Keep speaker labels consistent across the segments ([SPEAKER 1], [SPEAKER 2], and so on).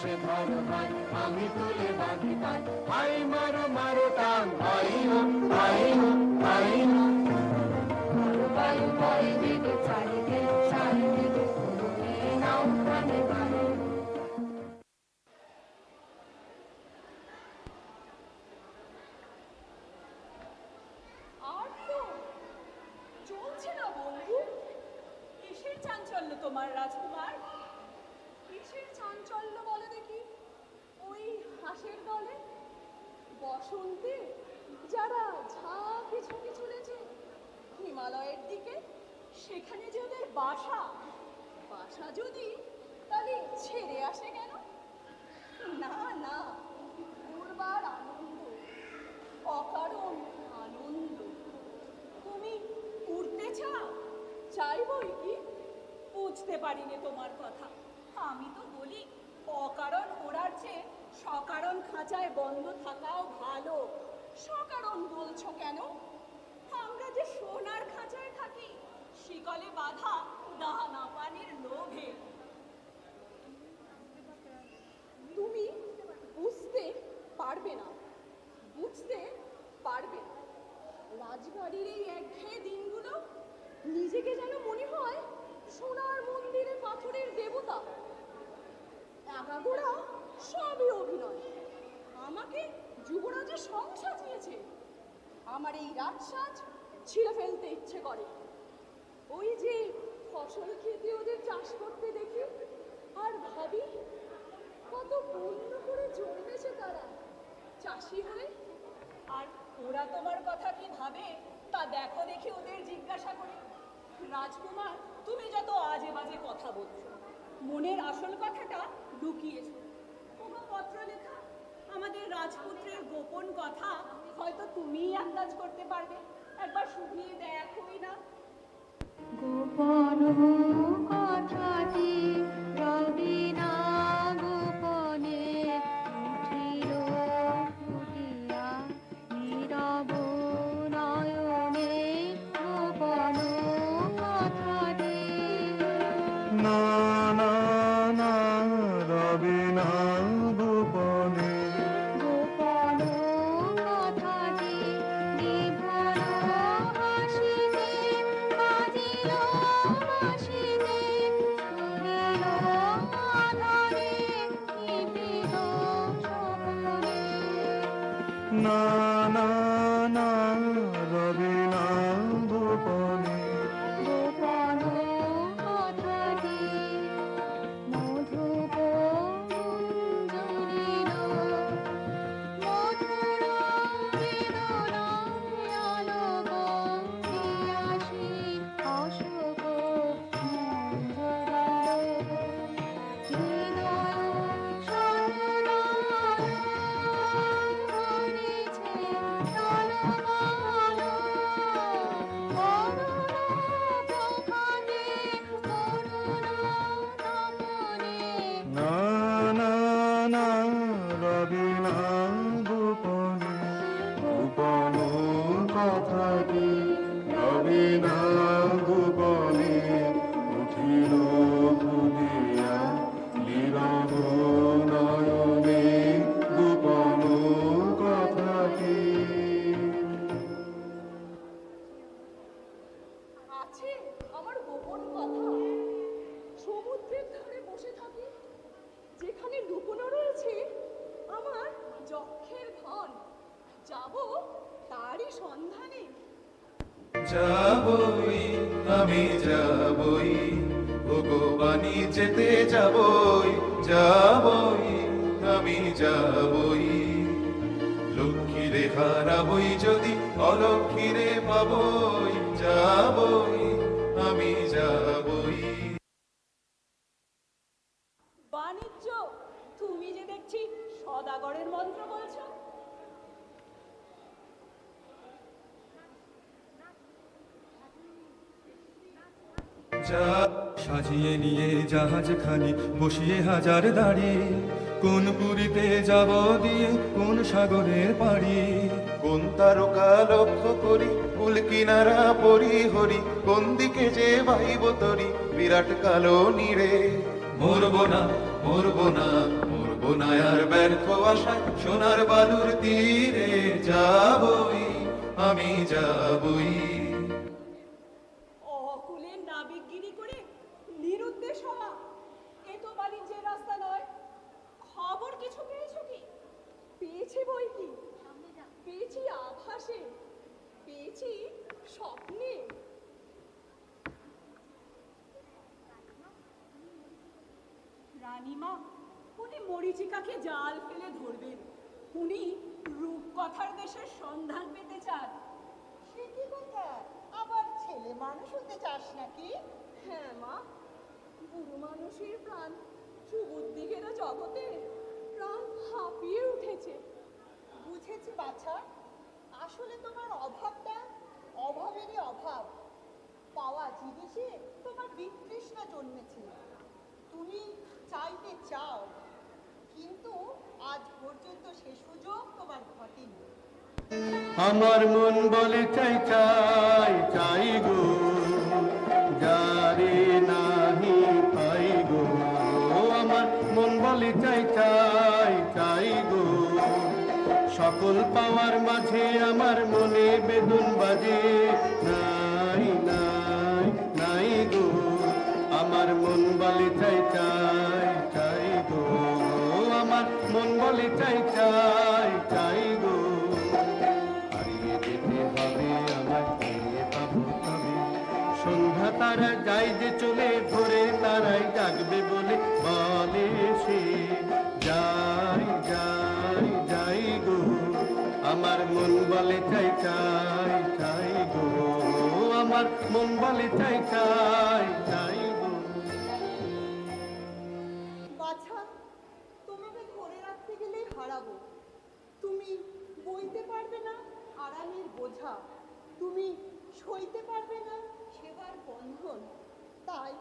[SPEAKER 1] এসে ধরো হাই, আমি তুলে বাঁধি পাই, হাই মারো মারো টান, হাই হো হাই হো হাই হো। বায়ু বয় দিকে চারিদিকে চারিদিকে, উড়িয়ে নাও প্রাণে প্রাণে।
[SPEAKER 2] আর তো চলছে না বন্ধু। কিসের চাঞ্চল্য তোমার রাজকুমার? কিসের চাঞ্চল্য বলো দেখি? ওই হাঁসের দলে বসন্তে যারা ঝাঁকে ছুটে চলেছে হিমালয়ের দিকে, সেখানে যে ওদের বাসা, বাসা যদি তাহলে ছেড়ে আসে কেন? না না, উড়বার আনন্দ, অকারণ আনন্দ। তুমি উড়তে চাও? চাইবই কি? বুঝতে পারিনি তোমার কথা। আমি তো বলি অকারণ ওড়ার চেয়ে সকারণ খাঁচায় বন্ধ থাকাও ভালো। সকারণ বলছো কেন? আমরা যে সোনার খাঁচায় থাকি, শিকলে বাঁধা দানা পানির লোভে। তুমি বুঝতে পারবে না, বুঝতে পারবে না। রাজবাড়ির এই একঘেয়ে দিনগুলো নিজেকে যেন মনে হয় সোনার মন্দিরে পাথরের দেবতা। আগাগোড়া সবই অভিনয়। আমাকে যুবরাজের সং সাজিয়েছে। আমার এই রাজসাজ ছিঁড়ে ফেলতে ইচ্ছে করে। ওই যে ফসল খেতে ওদের চাষ করতে দেখি, আর ভাবি কত পুণ্য করে জন্মেছে তারা চাষি হয়ে। আর ওরা তোমার কথা কি ভাবে তা দেখো দেখি, ওদের জিজ্ঞাসা করে। রাজকুমার, তুমি যত আজে বাজে কথা বলছো, মনের আসল কথাটা লুকিয়েছো। কোনো পত্র লেখা আমাদের রাজপুত্রের গোপন কথা হয়তো তুমিই আন্দাজ করতে পারবে। একবার শুনিয়ে দেখোই না।
[SPEAKER 3] গোপন কথাটি রবি না গোপনে উঠিল ফুটিয়া নীরব নয়নে, গোপন কথাটি।
[SPEAKER 4] না না না রবি না গোপনে,
[SPEAKER 3] গোপন কথাটি নিভল হাসিতে বাজিল বাঁশিতে, ছড়িল আধারে নিভৃত স্বপনে।
[SPEAKER 4] না না না রবি না গোপনে,
[SPEAKER 3] গোপন কথাটি মধুপ গুঞ্জরিল, মধুর বেদনায় আলোক দিয়াছি অশোক মঞ্জরিল। হৃদয় সাধনায় ধরেছে তালমালা, করুণ প্রভাতে করুণ তপনে।
[SPEAKER 4] না না না রবি না গোপনে, গোপন কথাটি রবি না গোপনে উঠিল ফুটিয়া নীরব নয়নে, গোপন কথাটি।
[SPEAKER 2] আছে আমার গোপন কথা। সমুদ্রের ধারে বসে থাকি, যেখানে লুকোনো রয়েছে আমার যক্ষের ধন। যাব তারই সন্ধানে।
[SPEAKER 5] যাবই আমি যাবই, ভগবানী যেতে যাবই, যাবই আমি যাবই। লক্ষ্মীরে হারাবই যদি অলক্ষ্মীরে পাবই, যাবই আমি যাবই।
[SPEAKER 2] বাণিজ্য, তুমি যে দেখছি সদাগরের মন্ত্র বলছো।
[SPEAKER 6] যা সাজিয়ে নিয়ে জাহাজখানি বসিয়ে হাজার দাঁড়ি, কোন পুরীতে যাব দিয়ে কোন সাগরের পাড়ি।
[SPEAKER 5] কোন তারকা লক্ষ্য করি কুল কিনারা পরি হরি, কোন দিকে যে ভাইব তরি বিরাট কালো নীড়ে।
[SPEAKER 6] মরবো না
[SPEAKER 5] মরবো না মরবো ডুবো না আর ব্যর্থ আশায় সোনার বালুর তীরে যাবই, আমি যাবই।
[SPEAKER 2] অকুলে নাবিকগিরি করে নিরুদ্দেশ হওয়া এ তো বাণিজ্যের রাস্তা নয়। খবর কিছু পেয়েছো কি? পেয়েছি বই কি, পেয়েছি আভাসে, পেয়েছি স্বপ্নে। রানীমা উনি মরীচিকাকে জাল ফেলে ধরবেন। উনি রূপকথার দেশের সন্ধান পেতে চান।
[SPEAKER 7] সে কি কথা? আবার ছেলে মানুষ হতে চাস নাকি?
[SPEAKER 2] হ্যাঁ মা, বুড়ো মানুষের প্রাণ সুবুদ্ধিঘেরা জগতে প্রাণ হাঁপিয়ে উঠেছে।
[SPEAKER 7] বুঝেছি বাছা, আসলে তোমার অভাবটা অভাবেরই অভাব। পাওয়া জিনিসে তোমার বিতৃষ্ণা জন্মেছে। তুমি চাইতে চাও, কিন্তু আজ পর্যন্ত সে সুযোগ তোমার ঘটেনি।
[SPEAKER 4] আমার মন বলে চাই চাই চাই গো, যারে নাহি পাই গো। আমার মন বলে চাই চাই চাই গো, সকল পাওয়ার মাঝে আমার মনে বেদন বাজে। নাই নাই নাই গো, আমার মন বলে চাই চাই চাই গো, আমার মন বলে চাই চাই চাই গো। হারিয়ে যেতে হবে আমার, ফিরে পাবো তবে। সন্ধ্যা তারা যাই যে চলে, ভোরে তারাই জাগবে বলে বলে সে। যাই যাই যাই গো, আমার মন বলে চাই চাই চাই গো, আমার মন বলে চাই চাই চাই গো।
[SPEAKER 7] বাছা, তোমাকে ধরে রাখতে গেলেই হারাবো। তুমি বইতে পারবে না আরামের বোঝা, তুমি সইতে পারবে না সেবার বন্ধন। তাই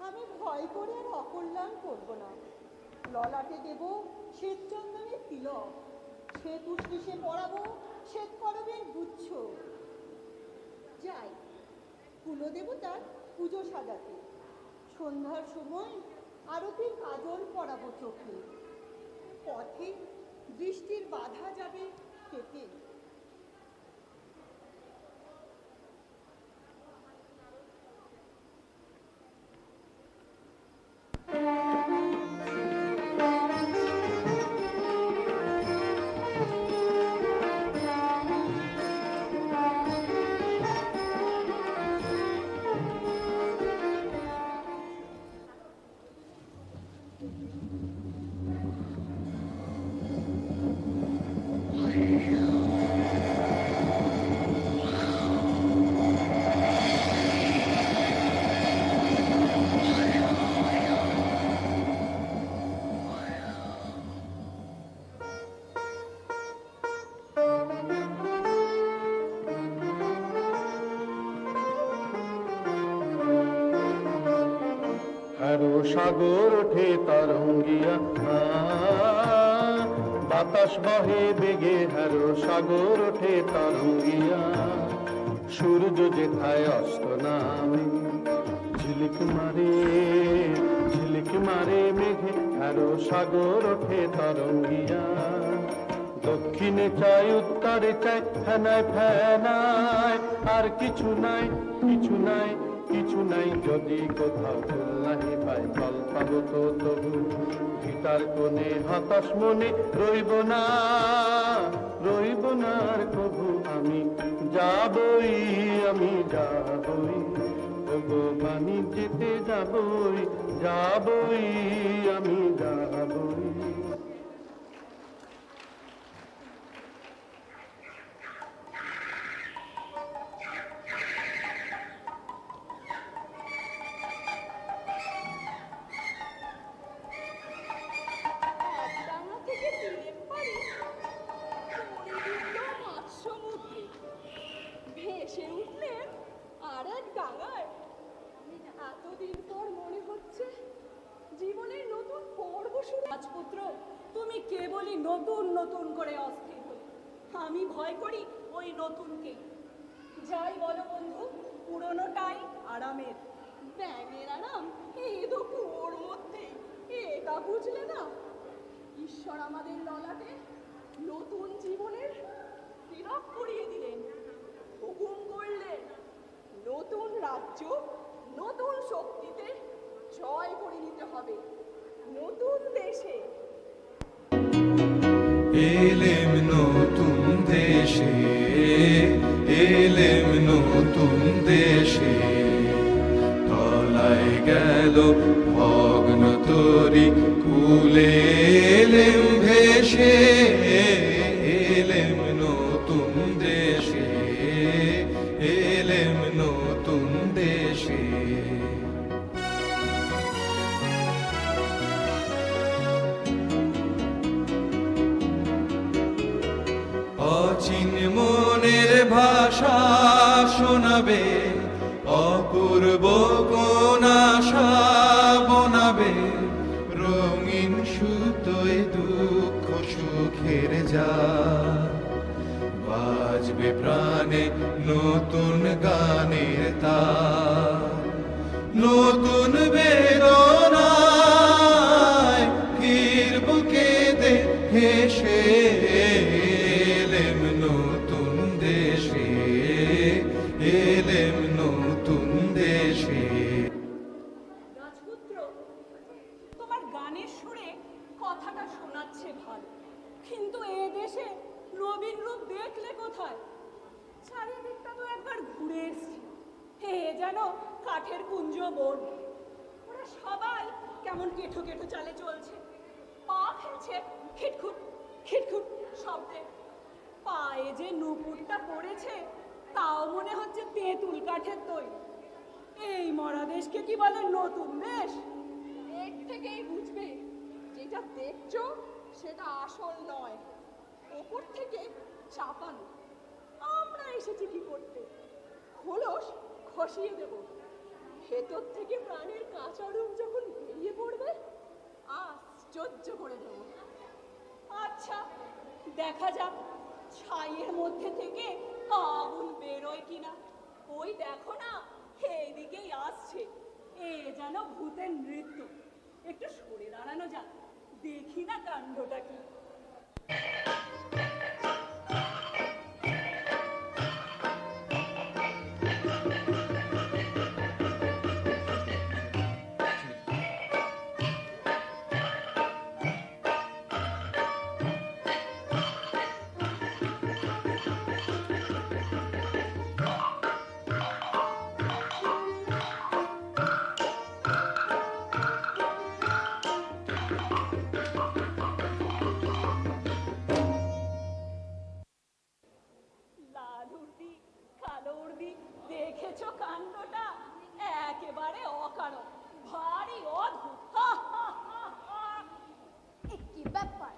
[SPEAKER 7] আমি ভয় করে আর অকল্যাণ করব না। ললাটে দেব শ্বেত চন্দনের তিলক, শ্বেত উষ্ণিসে পরাবো শ্বেত করবের গুচ্ছ। যাই কুলদেবতার পুজো সাজাতে, সন্ধ্যার সময় আরতির কাজল পরাবো চোখে। পথে দৃষ্টির বাধা যাবে কেটে।
[SPEAKER 4] আরো সাগর ওঠে তরঙ্গিয়া, বাতাস বহে বেগে। হারো সাগর ওঠে তরঙ্গিয়া, সূর্য যেথায় অস্ত নামে। ঝিলিক মারে মেঘে, আরো সাগর ওঠে তরঙ্গিয়া। দক্ষিণে চাই উত্তরে চাই, ফেনায় ফেনায় আর কিছু নাই কিছু নাই কিছু নাই। যদি কোথাও ফুল নাহি পাই, ফল পাবো তো তবু। গীতার কোণে হতাশ মনে রইব না আর কবু। আমি যাবই ওগো বাণিজ্যেতে যাবই আমি যাবই।
[SPEAKER 2] একডাঙা থেকে তীরের পাড়ে পরিদীপ্ত মাছ সমুদ্রে ভেসে উঠলেন আর এক ডাঙায়। এতদিন পর মনে হচ্ছে জীবনের নতুন পর্ব শুরু। রাজপুত্র, তুমি কেবলই নতুন নতুন করে অস্থির হলে। আমি ভয় করি ওই নতুনকে। যাই বলো বন্ধু, পুরনোটাই আরামের। ব্যাঙের আরাম এ তো কুয়োর মধ্যে, এটা বুঝলে না? ঈশ্বর আমাদের ললাটে নতুন জীবনের তিলক পরিয়ে দিলেন, হুকুম করলেন নতুন রাজ্য নতুন শক্তিতে জয় করে নিতে হবে নতুন দেশে।
[SPEAKER 6] এলেম নতুন দেশে, এলেম নতুন দেশে, তলায় গেল ভগ্ন তরি কুলে এলেম ভেসে, এলেম নতুন দেশে, এলেম নতুন দেশে। অচিন মনের ভাষা শোনাবে, অপূর্ব কোন আশা বনাবে, রঙিন সুতোয় দুঃখ সুখের যা বাজবে প্রাণে নতুন গানের তার, নতুন বেদনায় ফিরব কেঁদে হেসে, এলেম নতুন দেশে, এলেম নতুন দেশে।
[SPEAKER 2] রাজপুত্র, তোমার গানের সুরে কথাটা শোনাচ্ছে ভালো, কিন্তু এ দেশে নবীন রূপ দেখলে কোথায়? চারিদিকটা তো একবার ঘুরে এসছি, হে যেন কাঠের কুঞ্জ বন। ওরা সবাই কেমন কেঠো কেঠো চালে চলছে, পা ফেলছে খিটখুট খিটখুট শব্দে। পায়ে যে নুপুরটা পড়েছে তাও মনে হচ্ছে তেঁতুল কাঠের তৈরি। এই মরা দেশকে কি বলে নতুন দেশ? এর থেকেই বুঝবে যেটা দেখছো সেটা আসল নয়, ওপর থেকে চাপানো। আমরা এসেছি কি করতে? খোলস খসিয়ে দেব, ভেতর থেকে প্রাণের কাঁচা রূপ যখন বেরিয়ে পড়বে আশ্চর্য করে দেব। আচ্ছা দেখা যাক ছাইয়ের মধ্যে থেকে আগুন বেরোয় কিনা। ওই দেখো না, এইদিকেই আসছে, এ যেন ভূতের নৃত্য। একটু সরে দাঁড়ানো যাক, দেখি না কাণ্ডটা কি। দেখেছো কাণ্ডটা? একেবারে অকারণ, ভারী অদ্ভুত।
[SPEAKER 3] কি ব্যাপার,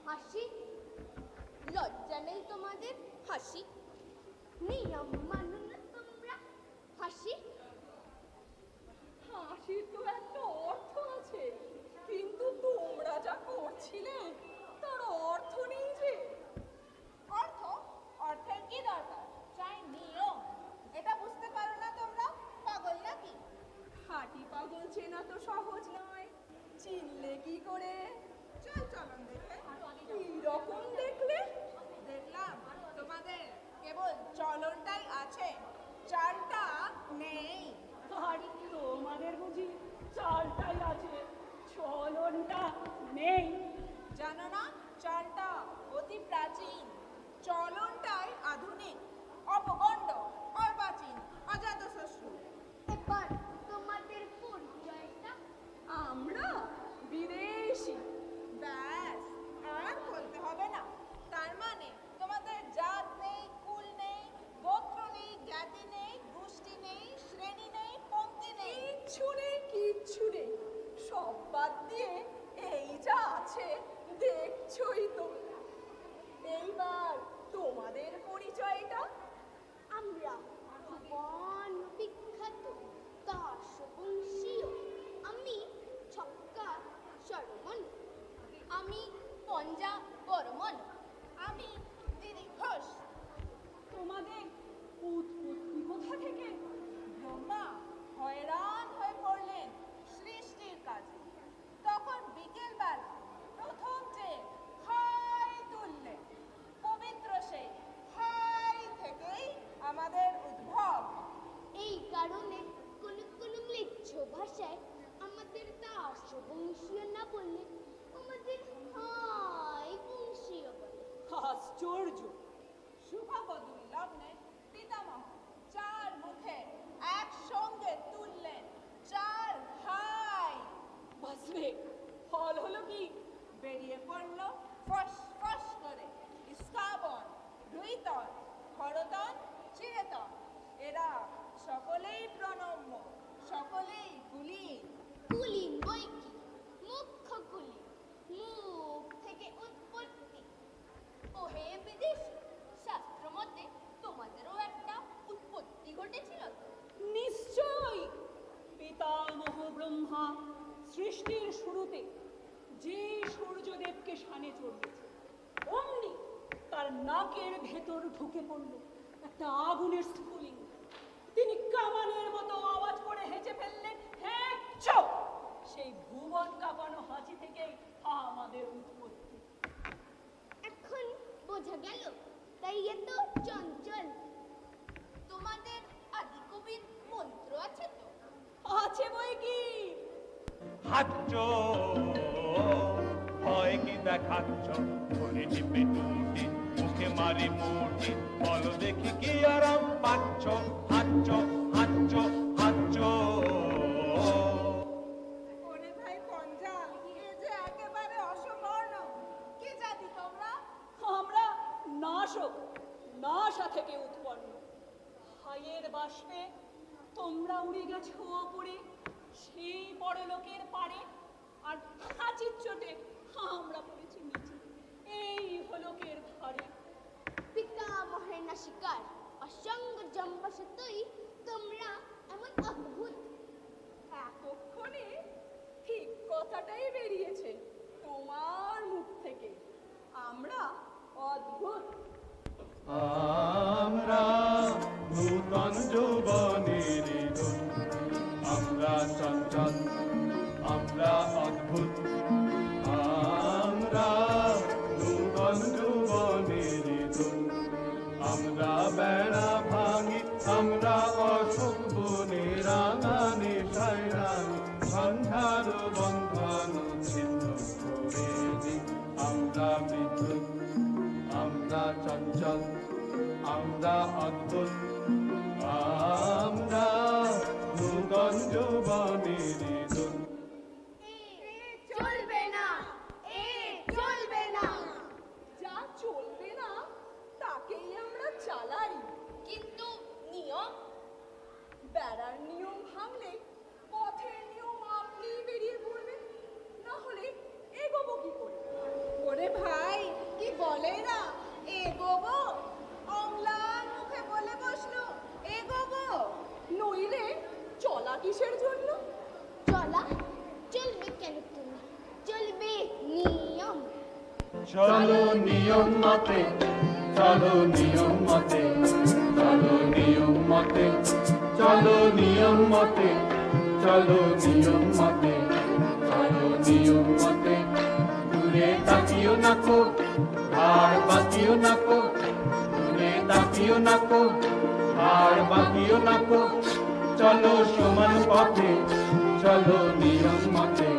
[SPEAKER 3] হাসি? লজ্জা নেই তোমাদের? হাসি নিয়ম মানো না তোমরা? হাসি
[SPEAKER 2] হাসির তো একটা অর্থ আছে, কিন্তু তোমরা যা করছিলে তার অর্থ নেই যে।
[SPEAKER 7] অর্থ? অর্থের কি দরকার? চাই নিয়ম। এটা বুঝতে পারো না তোমরা? পাগল নাকি?
[SPEAKER 2] খাঁটি পাগল চেনা তো সহজ নয়, চিনলে কি করে?
[SPEAKER 7] চল চলন দেখে।
[SPEAKER 2] কি রকম দেখলে?
[SPEAKER 7] দেখলাম তোমাদের কেবল চলনটাই আছে, চালটা নেই।
[SPEAKER 2] আর তোমাদের বুঝি চালটাই আছে, চলনটা নেই?
[SPEAKER 7] জানো না, চালটা অতি প্রাচীন, চলনটাই আধুনিক, অপগণ্ড, অর্বাচীন, অজাতশত্রু।
[SPEAKER 3] এবার তোমাদের পরিচয়টা?
[SPEAKER 2] আমরা বিদেশি।
[SPEAKER 7] ব্যাস, আর বলতে হবে না। তার মানে তোমাদের জাত নেই, কুল নেই, গোত্র নেই, জ্ঞাতি নেই, গোষ্ঠী নেই, শ্রেণী নেই, পংক্তি নেই।
[SPEAKER 2] কিচ্ছু নেই, কিচ্ছু নেই, সব বাদ দিয়ে এই যা আছে দেখছই তো। এইবার তোমাদের পরিচয়টা?
[SPEAKER 3] আমরা ভুবন বিখ্যাত দাসবংশীয়। আমি ছক্কা সরমন, আমি পঞ্জা বর্মন,
[SPEAKER 7] আমি দিদি ঘোষ।
[SPEAKER 2] তোমাদের উৎপত্তি কোথা থেকে?
[SPEAKER 7] ব্রহ্মা হয়রান হয়ে পড়লেন সৃষ্টির কাজে। তখন বিকেলবেলা প্রথম যে
[SPEAKER 3] বংশীয় না বললে আমাদের হাই বংশীয় বলে।
[SPEAKER 2] আশ্চর্য!
[SPEAKER 7] শুভবধূর লগ্নে পিতামহ চার মুখে একসঙ্গে তুললেন চার হাই।
[SPEAKER 2] বাঁচবে, ফল হলো কি?
[SPEAKER 7] বেরিয়ে পড়ল ফস ফস করে স্থাবন, রুইতন, খরতন, চিরেতন। এরা সকলেই প্রণম্য, সকলেই কুলীন।
[SPEAKER 3] কুলীন বই কি? মুখ্য কুলীন, মুখ থেকে উৎপত্তি। ওহে বিদেশী, শাস্ত্র মতে তোমাদেরও একটা উৎপত্তি ঘটেছিল তো?
[SPEAKER 2] নিশ্চয়ই। পিতামহ ব্রহ্মা সৃষ্টির শুরুতে যে সূর্যদেবকে সানে চড়িয়েছে, অমনি তার নাকের ভেতর ঢুকে পড়ল একটা আগুনের স্ফুলিঙ্গ। তিনি কামানের মতো আওয়াজ করে হেঁচে ফেললেন, হ্যাঁ চো! সেই ভুবন কাঁপানো হাঁচি থেকেই আমাদের উৎপত্তি।
[SPEAKER 3] এখন বোঝা গেল তাই এত চঞ্চল। তোমাদের আদি কবির মন্ত্র আছে তো?
[SPEAKER 2] আছে বই কি?
[SPEAKER 8] হাচ্ছ হয় কি দেখাচ্ছ, ধরে টিপে টুটি মুখে মারি মুটি, বলো দেখি কি আরাম পাচ্ছ। হাচ্ছ হাচ্ছ হাচ্ছ।
[SPEAKER 7] ওরে ভাই পঞ্জাল, এ যে একেবারে অসমর্ণ। কি জাতি তোমরা?
[SPEAKER 2] আমরা নাশক, নাশা থেকে উৎপন্ন। হাইয়ের বাষ্পে তোমরা উড়ে গেছো ওপরে সেই পরলোকের পারে, আর হাঁচির চোটে আমরা পড়েছি নিচে এই হলোকের ভারে।
[SPEAKER 3] পিতামহের না শিকার অসঙ্গ জম্বশতই তোমরা এমন অদ্ভুত।
[SPEAKER 2] এতক্ষণে ঠিক কথাটাই বেরিয়েছে তোমার মুখ থেকে। আমরা অদ্ভুত।
[SPEAKER 4] আমরা নূতন যৌবনের দূত, আমরা চঞ্চল, আমরা অদ্ভুত। আমরা নূতন যৌবনের দূত, আমরা বেড়া ভাঙি, আমরা অশোক বনে রাঙানে সাইরানি, সন্ধ্যার বন্ধন ছিন্ন করে দিই। আমরা বিদ্যুৎ, আমরা চঞ্চল, আমরা অদ্ভুত। আমরা নূতন যৌবনের দূত।
[SPEAKER 3] চলবে না, এ চলবে না।
[SPEAKER 2] যা চলবে না তাকেই আমরা চালাই।
[SPEAKER 3] কিন্তু নিয়ম?
[SPEAKER 2] বেড়ার নিয়ম ভাঙলে পথের নিয়ম আপনি বেরিয়ে পড়বেন, না হলে এগোবো কি করে?
[SPEAKER 7] ওরে ভাই, কি বলে না এগোবো? অম্লান মুখে বলে বসলো এগোবো।
[SPEAKER 2] নইলে চলা কিসের জন্য?
[SPEAKER 3] চলা চলবে কেন তুমি? চলবে নিয়ম।
[SPEAKER 4] চলো নিয়ম মতে, চলো নিয়ম মতে, চলো নিয়ম মতে, চলো নিয়ম মতে, চলো নিয়ম মতে, চলো নিয়ম মতে। দূরে তাকিও না কো, আর বাকিও না কো, দূরে তাকিও না কো, আর বাকিও না কো। চলো সমান পথে, চলো নিয়ম মতে,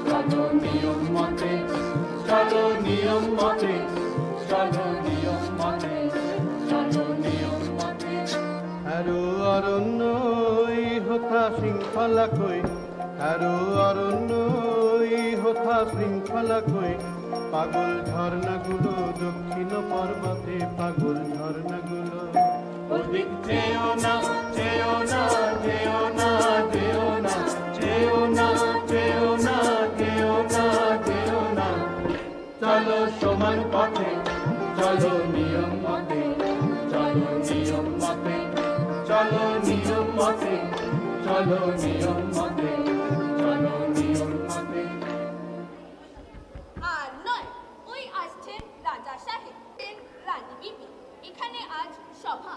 [SPEAKER 4] চলো নিয়ম মতে, চলো নিয়ম মতে, চলো নিয়ম মতে, চলো নিয়ম মতে। আরো অরণ্য হথা শৃঙ্খলা কই, আরো অরণ্য হথা শৃঙ্খলা কই। পাগল ঝর্ণাগুলো দক্ষিণ পর্বতে, পাগল ঝর্ণাগুলো। ওদিক চেয়েও না, চেয়েও না, চেয়েও না, চেয়েও না, চেয়েও না, চেয়েও না, চেয়েও না, চেয়েও না। চলো সমান পথে, চলো নিয়ম মতে, চলো নিয়ম মতে, চলো নিয়ম মতে, চলো নিয়ম মতে, চলো নিয়ম মতে।
[SPEAKER 3] আর নয়, ওই আসছেন রাজা সাহেব, রানী বিবি। এখানে আজ সভা।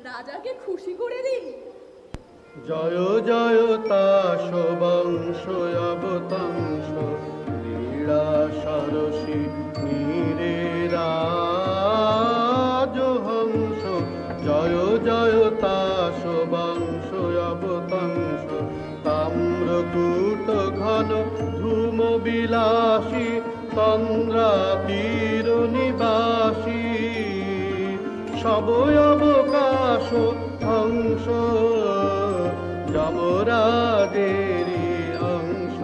[SPEAKER 2] রাজাকে খুশি করে দিই।
[SPEAKER 4] জয় জয় তাস বংশ অবতংশ লীলা সরসী নীরে রাজহংস। জয় জয় তাস বংশ অবতংশ তাম্রকূট ঘন ধূম বিলাসী তন্দ্রা তীর নিবাসী সবয়বকাশ হংস যমরাজেরই অংশ।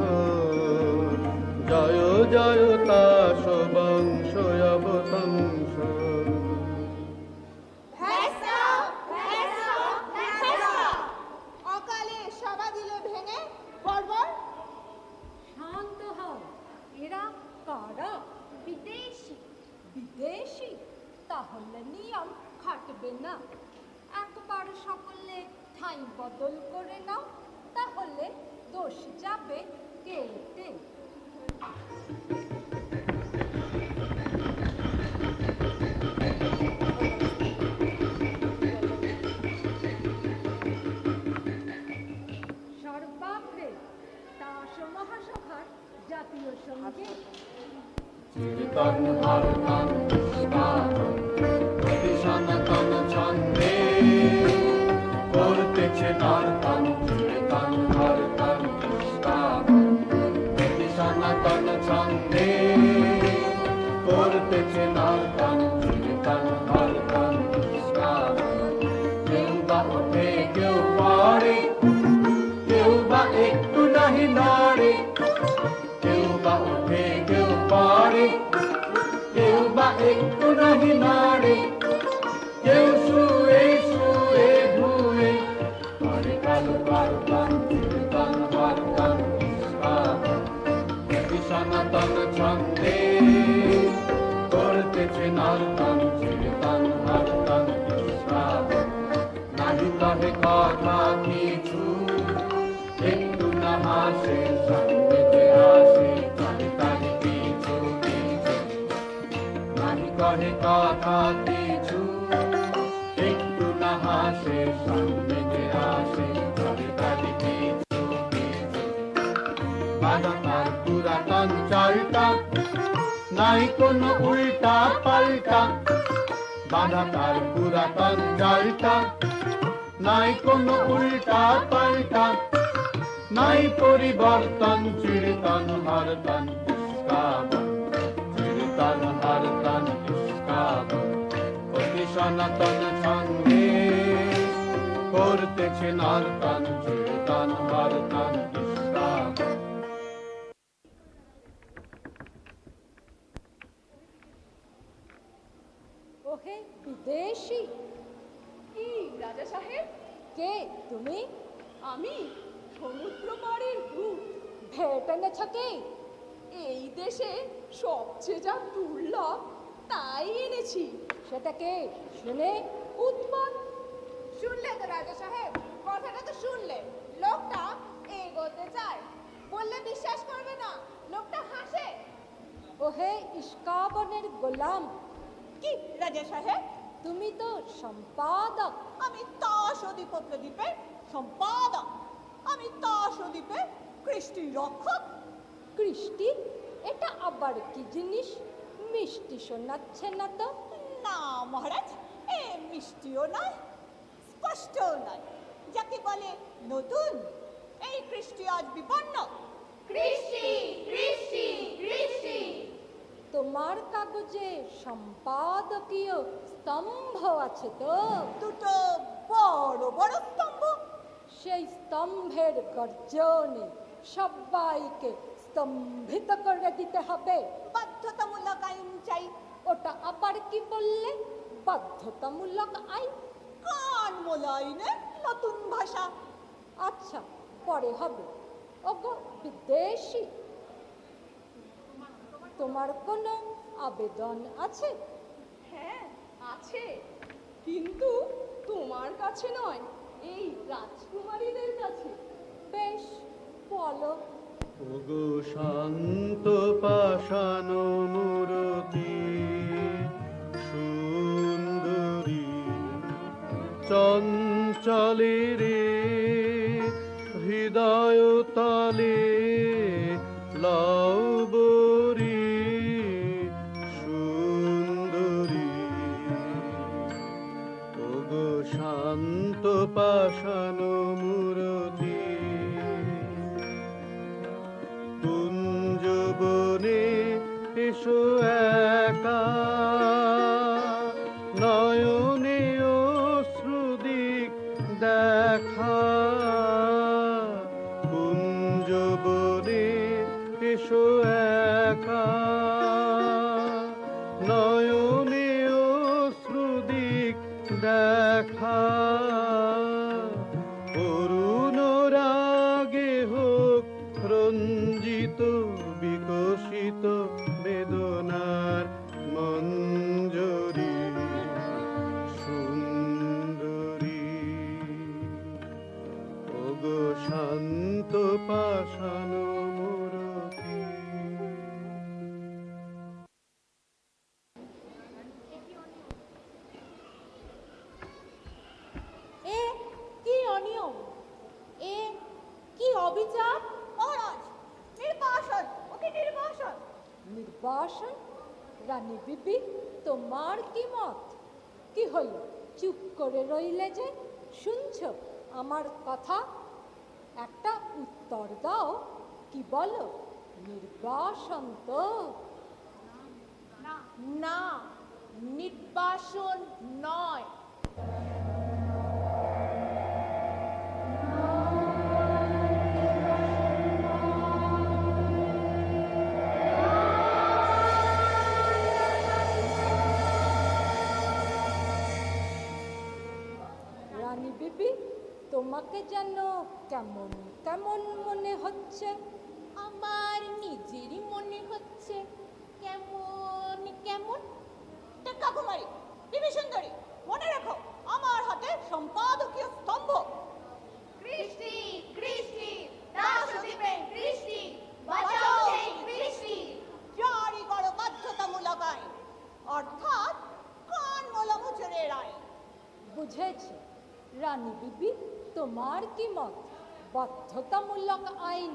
[SPEAKER 4] জয় জয় তাস বংশ অবতংশ।
[SPEAKER 7] অকালে সভা দিল ভেঙে বর্বর।
[SPEAKER 3] শান্ত হও, এরা কারা? বিদেশি। বিদেশি? তাহলে নিয়ম খাটবে না। একবার সকলে ঠাঁই বদল করে নাও, তাহলে দোষ যাবে কেটে। সর্বাগ্রে তাস মহাসভার জাতীয় সঙ্গীত।
[SPEAKER 1] চিরতন হরতন পুষ্পাবন প্রতি সনাতন ছন্দে করতেছে নর্তন। চিরতন হরতন পুষ্পাবন প্রতি সনাতন ছন্দে করতেছে নর্তন। চিরতন হরতন পুষ্পাবন কেউ বা ওঠে কেউ পড়ে, কেউ বা একটু নাহি নড়ে, কেউ বা ওঠে কেউ পড়ে, কেউ বা একটু নাহি নড়ে, কেউ শুয়ে শুয়ে ধুয়ে করে কালো বারতন। চিরতন হরতন পুষ্পাবন প্রতি সনাতন ছন্দে করতেছে নর্তন। চিরতন হরতন পুষ্পাবন নাহি কহে কথা কিছু, একটু না হাসে সামনে যে আসে চলে তারি পিছু পিছু। নাহি কহে কথা কিছু, একটু না হাসে সামনে যে আসে চলে তারি পিছু পিছু। বাধা তার পুরাতন চলটা, নাই কোনো উল্টা পাল্টা। বাধা তার পুরাতন চলটা, নাই কোনো উল্টা পাল্টা। নাই পরিবর্তন। চিরতন হরতন পুষ্পাবন চিরতন হরতন পুষ্পাবন অতি সনাতন ছন্দে করতেছে নর্তন। চিরতন হরতন পুষ্পাবন।
[SPEAKER 3] ওহে বিদেশি!
[SPEAKER 2] কি রাজা সাহেব?
[SPEAKER 3] কে তুমি?
[SPEAKER 2] আমি সমুদ্র পাড়ের ভূত।
[SPEAKER 3] ভেট এনেছ কি?
[SPEAKER 2] এই দেশে সবচেয়ে যা দুর্লভ তাই এনেছি।
[SPEAKER 3] সেটাকে শুনে
[SPEAKER 2] উৎপাত।
[SPEAKER 7] শুনলে তো রাজা সাহেব, কথাটা তো শুনলে। লোকটা এগোতে চায়, বললে বিশ্বাস করবে না। লোকটা হাসে।
[SPEAKER 3] ওহে ইস্কাবনের গোলাম!
[SPEAKER 7] কি রাজা সাহেব?
[SPEAKER 3] তুমি তো সম্পাদক।
[SPEAKER 7] আমি তাস অধিপত্য দ্বীপের সম্পাদক। আমি তাস দ্বীপের কৃষ্টি রক্ষক।
[SPEAKER 3] কৃষ্টি? এটা আবার কি জিনিস? মিষ্টি শোনাচ্ছে না তো।
[SPEAKER 7] না মহারাজ, এ মিষ্টিও নয়, স্পষ্টও নয়। যাকে বলে নতুন, এই কৃষ্টি আজ বিপন্ন।
[SPEAKER 3] কৃষ্টি, কৃষ্টি, কৃষ্টি। তোমার কাগজে সম্পাদকীয় স্তম্ভ আছে তো?
[SPEAKER 7] দুটো বড় বড় স্তম্ভ।
[SPEAKER 3] সেই স্তম্ভের গর্জনে সবাইকে স্তম্ভিত করে দিতে হবে।
[SPEAKER 7] বাধ্যতামূলক আইন চাই।
[SPEAKER 3] ওটা আবার কি বললে? বাধ্যতামূলক আইন?
[SPEAKER 7] কান মোলা আইনের নতুন ভাষা।
[SPEAKER 3] আচ্ছা, পরে হবে। ওগো বিদেশি, তোমার কোনো আবেদন আছে?
[SPEAKER 2] হ্যাঁ আছে, কিন্তু তোমার কাছে নয়, এই রাজকুমারীদের কাছে।
[SPEAKER 3] বেশ, বলো।
[SPEAKER 4] ওগো শান্ত পাষাণ মূরতি সুন্দরী, চঞ্চলে রে হৃদয় তলে লবরী সুন্দরী ওগো শান্ত পাষাণ মূরতি কুঞ্জবনে এসো একা নয়নে অশ্রুদিক দেখা কুঞ্জবনে এসো একা নয়নে অশ্রুদিক দেখা অরুণ রাগে হোক রঞ্জিত বিকশিত বেদনার মঞ্জরি সুন্দরী ওগো শান্ত পাষাণ মূরতি।
[SPEAKER 7] এ কি অনিয়ম, এ কি অবিচার। মহারাজ নির্বাসন, ওকে নির্বাসন।
[SPEAKER 9] নির্বাসন? রানী বিবি, তোমার কি মত? কি হলো, চুপ করে রইলে যে? শুনছ আমার কথা? একটা উত্তর দাও, কি বলো? নির্বাসন তো?
[SPEAKER 7] না, নির্বাসন নয়।
[SPEAKER 9] রানী বিবি, তোমাকে যেন কেমন কেমন মনে হচ্ছে।
[SPEAKER 7] আমার নিজেরই মনে হচ্ছে কেমন কেমন। কাকুমারী, বিবি সুন্দরী, মনে রেখো আমার হাতে সম্পাদকীয় স্তম্ভ।
[SPEAKER 3] কৃষ্টি কৃষ্টি দাসদ্বীপের কৃষ্টি বাঁচাও সেই কৃষ্টি।
[SPEAKER 7] জারি করো বাধ্যতামূলক আইন, অর্থাৎ কান মোলা মুচুরের আইন।
[SPEAKER 9] বুঝেছি। রানী বিবি, তোমার কি মত? বাধ্যতামূলক আইন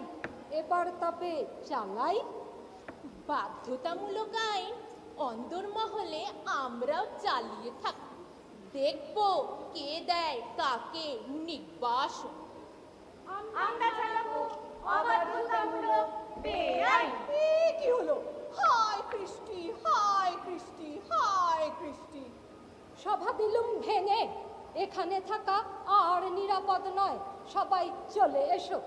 [SPEAKER 9] এবার তবে চালাই?
[SPEAKER 7] বাধ্যতামূলক আইন অন্দরমহলে আমরাও চালিয়ে থাকি। দেখবো কে দেয় কাকে নির্বাসন।
[SPEAKER 3] আমরা চালাবো অবাধ্যতামূলক বেআইন।
[SPEAKER 7] কি হলো? হায় কৃষ্টি, হায় কৃষ্টি, হায় কৃষ্টি।
[SPEAKER 9] সভা দিলুম ভেঙে, এখানে থাকা আর নিরাপদ নয়। সবাই চলে এসো।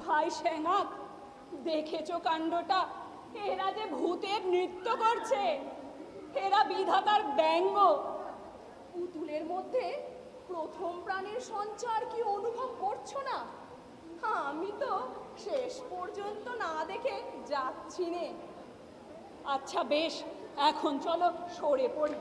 [SPEAKER 2] ভাই সেনাক, দেখেছো কাণ্ডটা? এরা যে ভূতের নৃত্য করছে, এরা বিধাতার ব্যঙ্গ। পুতুলের মধ্যে প্রথম প্রাণের সঞ্চার কি অনুভব করছো না? আমি তো শেষ পর্যন্ত না দেখে যাচ্ছি নে। আচ্ছা বেশ, এখন চলো সরে পড়ি।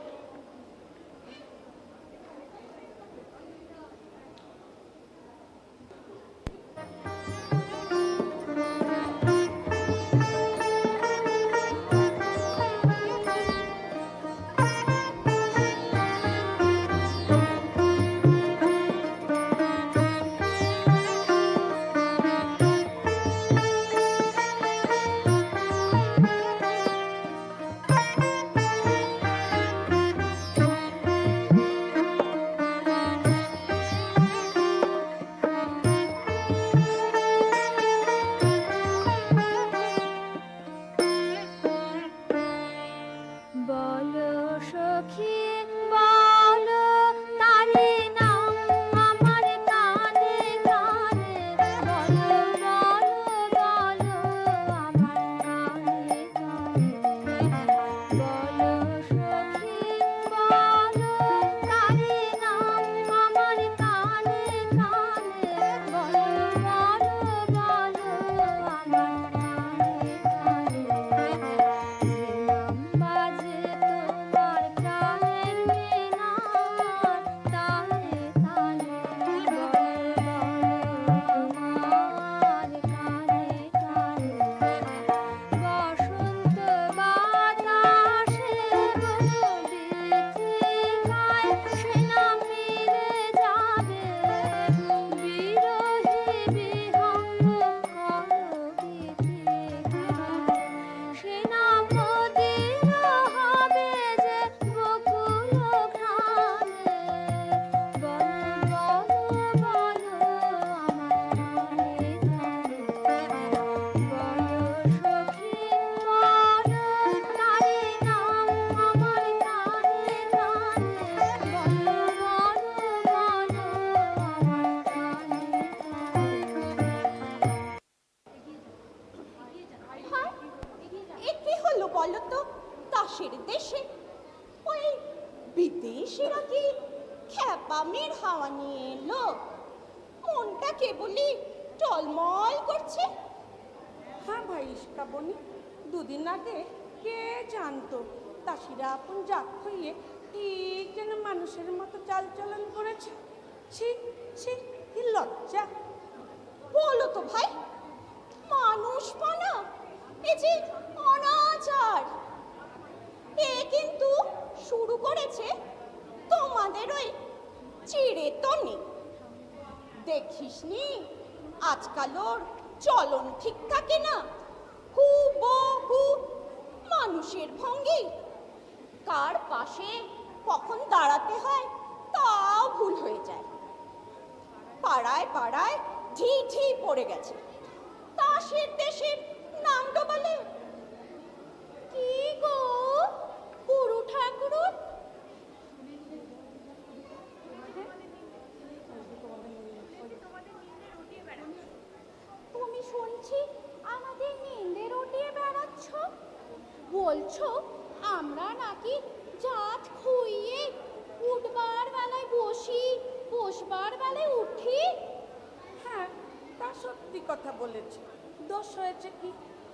[SPEAKER 2] পাশের দেশে ওই বিদেশিরা কি খ্যাপামির হাওয়া নিয়ে এলো? মনটা কেবলই টলমল করছে।
[SPEAKER 10] হ্যাঁ ভাই শ্রাবণী, দুদিন আগে কে জানতো দাসীরা আপন জাত হইয়ে ঠিক যেন মানুষের মতো চালচলন করেছে। ছি ছি, কি লজ্জা!
[SPEAKER 2] বলো তো ভাই, মানুষ পানা এ যে অনাচার, এ কিন্তু শুরু করেছে তোমাদের ওই চিড়ে তনি। দেখিসনি আজকাল ওর চলন ঠিক থাকে না, হুবহু মানুষের ভঙ্গি। কার পাশে কখন দাঁড়াতে হয় তাও ভুল হয়ে যায়। পাড়ায় পাড়ায় ঢি ঢি পড়ে গেছে। তাসের দেশের নাম ডোবালে।
[SPEAKER 3] কি গো গুরু ঠাকুর, তুমি শুনছি আমাদের নিন্দে রটিয়ে বেড়াচ্ছ। বলছো আমরা নাকি জাত খুইয়ে উঠবার বেলায় বসি, বসবার বেলায় উঠি।
[SPEAKER 10] হ্যাঁ, তা সত্যি কথা বলেছে। দোষ হয়েছে কি?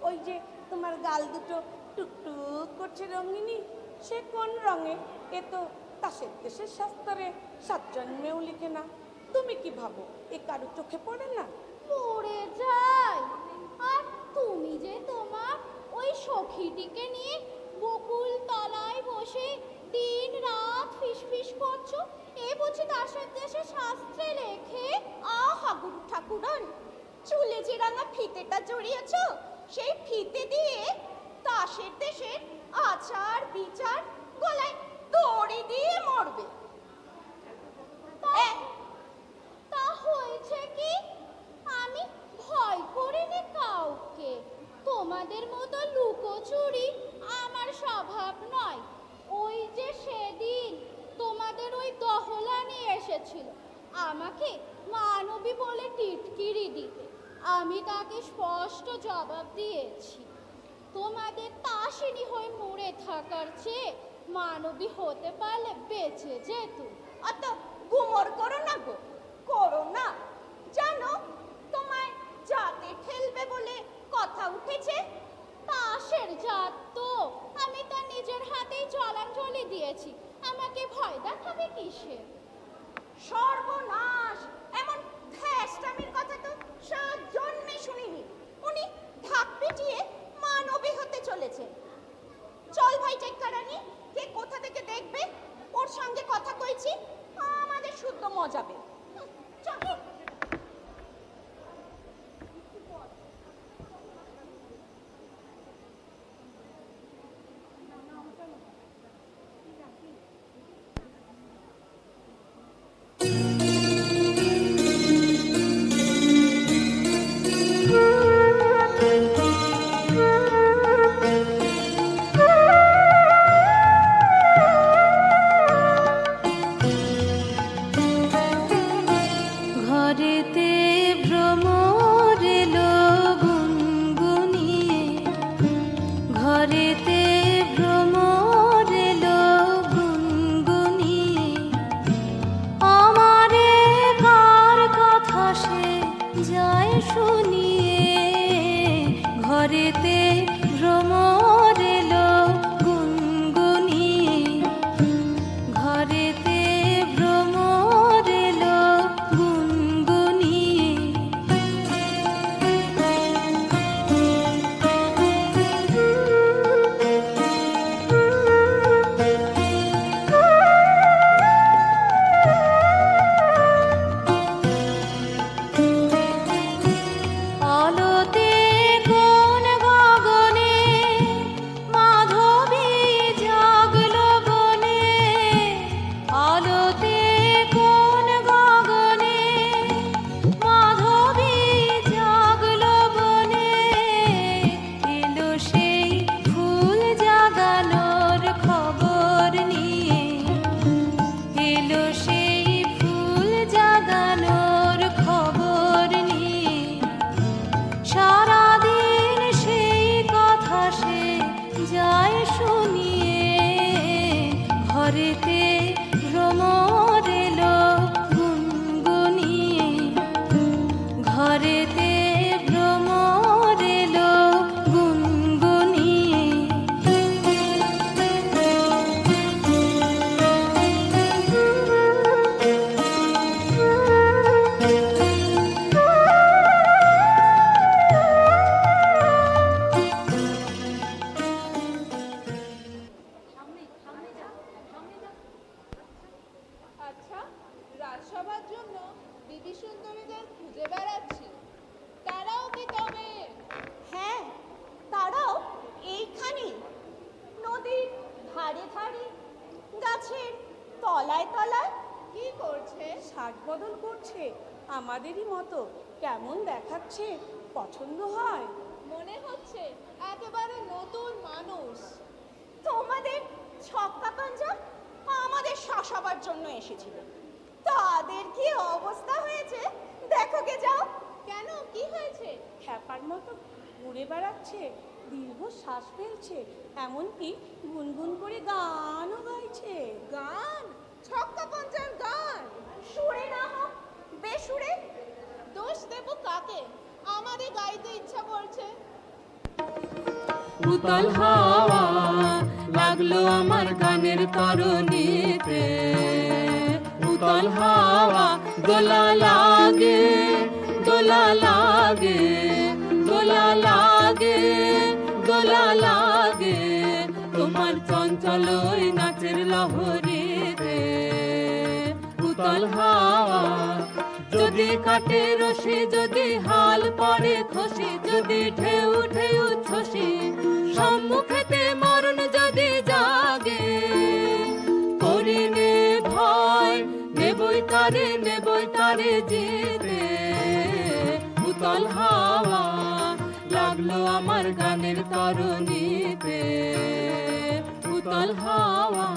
[SPEAKER 10] ওই যে তোমার গাল দুটো টুকটুক করছে রঙিনী, সে কোন রঙে? এ তো তাসের দেশের শাস্ত্রে 7 জন্মেও লিখে না। তুমি কি ভাবো এ কারো চোখে পড়ে না?
[SPEAKER 3] পড়ে যায়। আর তুমি যে তোমার ওই সখীটিকে নিয়ে বকুল তলায় বসে দিন রাত ফিসফিস করছো, এ বুঝি দাসের দেশে শাস্ত্রে লেখে?
[SPEAKER 2] আহা গুরু ঠাকুরন, চুলে যে রাঙা ফিতেটা জড়িয়েছ, সেই ফিতে দিয়ে তাসের দেশের আচার বিচার গলায় দড়ি দিয়ে মরবে।
[SPEAKER 3] তা হয়েছে কি, আমি ভয় করিনি কাউকে। তোমাদের মতো লুকোচুরি আমার স্বভাব নয়। ওই যে সেদিন তোমাদের ওই দহলা নিয়ে এসেছিল আমাকে মানবী বলে টিটকিরি দিতে, আমি তাকে স্পষ্ট জবাব দিয়েছি, তোমাদের তাসিনী হয়ে মরে থাকার চেয়ে মানবী হতে পারলে বেঁচে যেত।
[SPEAKER 2] অত গুমর করো না গো, করো না। জানো তোমায় জাতে ঠেলবে বলে কথা উঠেছে।
[SPEAKER 3] তাসের জাত তো, আমি তা নিজের হাতেই জলাঞ্জলি দিয়েছি, আমাকে ভয় দেখাবে কিসে?
[SPEAKER 2] সর্বনাশ! এমন ধ্যাসটামির কথা তো 7 জন্মে শুনিনি। উনি ঢাক পিটিয়ে মানবী হতে চলেছে। চল ভাই টেক্কারানি, কে কোথা থেকে দেখবে ওর সঙ্গে কথা কইছি, আমাদের শুদ্ধ মজাবে। চল।
[SPEAKER 11] যায় শুনিয়ে
[SPEAKER 2] গাছের তলায় তলায়
[SPEAKER 10] কি করছে? সাজ বদল করছে আমাদেরই মতো। কেমন দেখাচ্ছে? পছন্দ হয়?
[SPEAKER 7] মনে হচ্ছে একেবারে নতুন মানুষ।
[SPEAKER 2] তোমাদের ছক্কা পাঞ্জা আমাদের শাসাবার জন্য এসেছিল, তাদের কি অবস্থা হয়েছে দেখো গে যাও।
[SPEAKER 7] কেন, কি হয়েছে?
[SPEAKER 10] খ্যাপার মতো ঘুরে বেড়াচ্ছে, দীর্ঘ শ্বাস ফেলছে, এমনকি গুনগুন করে গানও গাইছে।
[SPEAKER 7] গান? ছক্কা পাঞ্জার গান?
[SPEAKER 2] সুরে না হোক বেসুরে।
[SPEAKER 7] দোষ দেব কাকে? আমারই গাইতে ইচ্ছা করছে।
[SPEAKER 1] উতল হাওয়া লাগলো আমার গানের তরণীতে, উতল হাওয়া দোলা লাগে, দোলা লাগে, দোলা লাগে, দোলা লাগে তোমার চঞ্চল ওই নাচের লহরীতে। উতল হাওয়া যদি কাটে রশি, যদি হাল পড়ে খসি, যদি ঢেউ ঢেউ ছসি, সম্মুখেতে মরণ যদি জাগে, করিনে ভয় নেবই তারে জিতে। উতল হাওয়া লাগলো আমার গানের তরণীতে, উতল হাওয়া।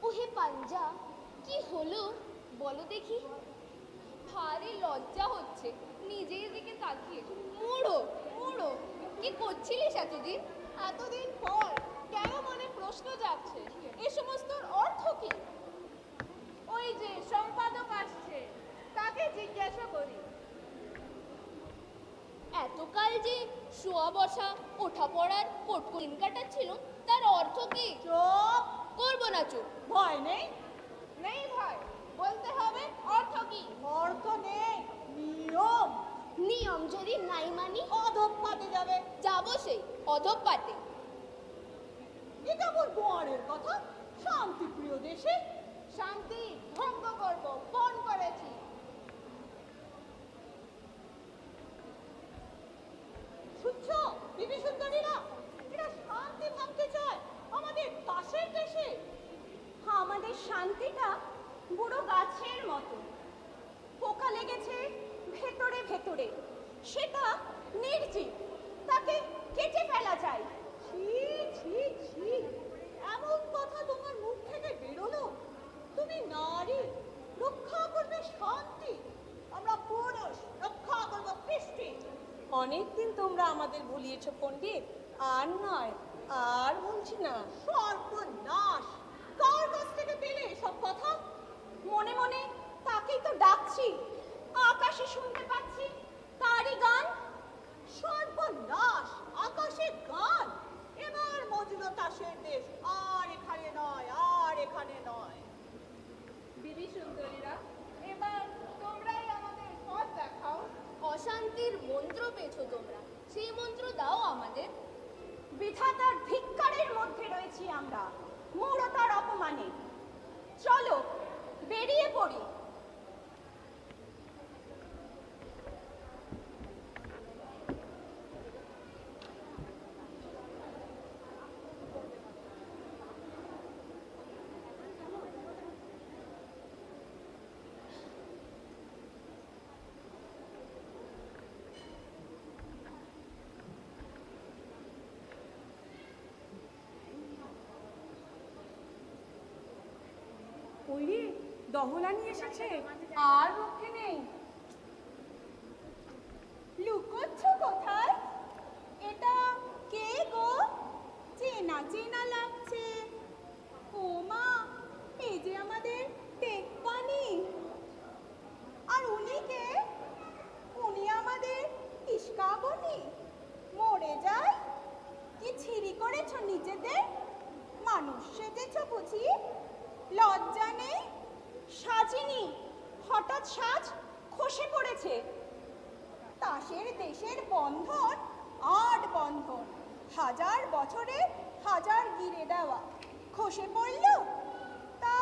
[SPEAKER 3] ওহে পাঞ্জা, কি হলো বলো দেখি? ভারী লজ্জা হচ্ছে নিজের দিকে তাকিয়ে। মুড়ো মুড়ো, কি করছিলিস এতদিন?
[SPEAKER 7] এতদিন পর কেন মনে প্রশ্ন যাচ্ছে? এ সমস্তর অর্থ কি? ওই যে সম্পাদক আসছে, তাকে জিজ্ঞাসা করি।
[SPEAKER 3] এতকাল যে শোয়া বসা ওঠা পড়ার কোটকলিন কাটাচ্ছিল, তার অর্থ কি?
[SPEAKER 2] চুপ
[SPEAKER 3] করবো না চুপ।
[SPEAKER 2] ভয় নেই?
[SPEAKER 7] নেই ভয়, বলতে হবে অর্থ কি।
[SPEAKER 2] অর্থ নেই, নিয়ম।
[SPEAKER 3] নিয়ম যদি নাই মানি?
[SPEAKER 2] অধঃপাতে যাবে।
[SPEAKER 3] যাবো সেই অধঃপাতে।
[SPEAKER 2] এটা আমার গোয়ারের কথা। শান্তিপ্রিয় দেশে
[SPEAKER 7] শান্তি ভঙ্গ করবো ফোন করেছি।
[SPEAKER 2] শুনছো বিবি সুন্দরীরা, এরা শান্তি ভাঙতে চায় আমাদের পাশের দেশে। আমাদের শান্তিটা বুড়ো গাছের মতো, পোকা লেগেছে ভেতরে ভেতরে, সেটা নির্জীব, তাকে কেটে ফেলা যায়। ছি ছি ছি, এমন কথা তোমার মুখ থেকে বেরোলো? তুমি নারী, রক্ষা করবে শান্তি, আমরা পুরুষ রক্ষা করবো কৃষ্টি।
[SPEAKER 10] অনেকদিন তোমরা আমাদের ভুলিয়েছ পণ্ডিত, আর নয়, আর বলছি না।
[SPEAKER 2] সর্বনাশ! কার কাছ থেকে পেলে সব কথা? মনে মনে তাকেই তো ডাকছি, আকাশে শুনতে পাচ্ছি তারই গান। সর্বনাশ! আকাশে গান! এবার মজলো তাসের দেশ, আর এখানে নয়, আর এখানে নয়।
[SPEAKER 7] বিবি সুন্দরীরা, এবার তোমরাই আমাদের পথ দেখাও।
[SPEAKER 3] অশান্তির মন্ত্র পেয়েছো তোমরা, সেই মন্ত্র দাও আমাদের।
[SPEAKER 2] বিধাতার ধিক্কারের মধ্যে রয়েছি আমরা, মূঢ়তার অপমানে। চলো বেরিয়ে পড়ি।
[SPEAKER 10] ওই রে, দহলা নিয়ে এসেছে, আর রক্ষে নেই।
[SPEAKER 2] লুকোচ্ছ কোথায়? এটা কে গো? চেনা চেনা লাগছে। ও মা, এই যে আমাদের টেকপানি। আর উনি কে? উনি আমাদের ইস্কাবনি। মরে যায়? কি ছিরি করেছ নিজেদের? মানুষ সেজেছ বুঝি? লজ্জা নেই? সাজিনি, হঠাৎ সাজ খসে পড়েছে। তাসের দেশের বন্ধন, আট বন্ধন, 1000 বছরে 1000 গিরে দেওয়া খসে পড়ল। তা